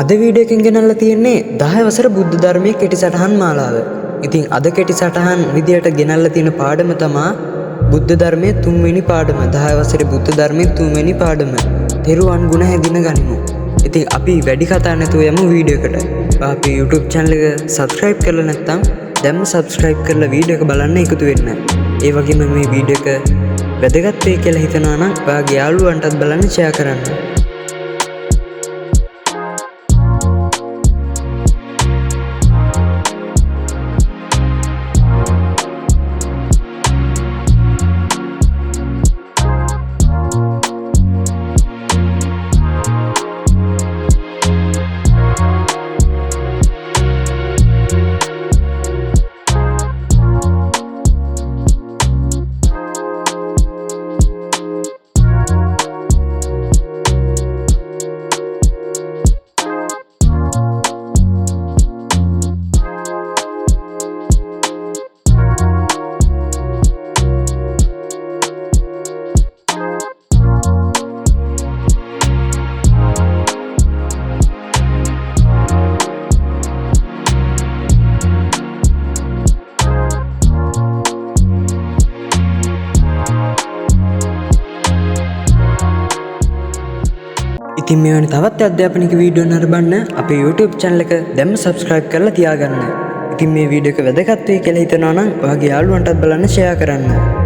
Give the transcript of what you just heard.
අද වීඩියෝ එකෙන් ගෙනල්ලා තියෙන්නේ 10 වසර බුද්ධ ධර්මයේ කෙටි සටහන් මාලාව. ඉතින් අද කෙටි සටහන් විදියට ගෙනල්ලා තියෙන පාඩම තමයි බුද්ධ ධර්මයේ 3 වෙනි පාඩම. 10 වසරේ බුද්ධ ධර්මයේ 3 වෙනි පාඩම. තෙරුවන් ගුණ හැඳින ගනිමු. ඉතින් අපි වැඩි කතා නැතුව යමු වීඩියෝ එකට. අපි YouTube channel එක subscribe කරලා නැත්නම් දැන්ම subscribe කරලා වීඩියෝ එක බලන්න එකතු වෙන්න. ඒ වගේම මේ වීඩියෝ එක වැදගත් වෙයි කියලා හිතනවා නම් ඔයාගේ යාළුවන්ටත් බලන්න share කරන්න. ඉතින් මේ වෙන තවත් අධ්‍යාපනික වීඩියෝ නරඹන්න අපේ YouTube channel එක දැන්ම subscribe කරලා තියාගන්න. ඉතින් මේ වීඩියෝ එක වැදගත් වෙයි කියලා හිතනවා නම් ඔයාගේ යාළුවන්ටත් බලන්න share කරන්න.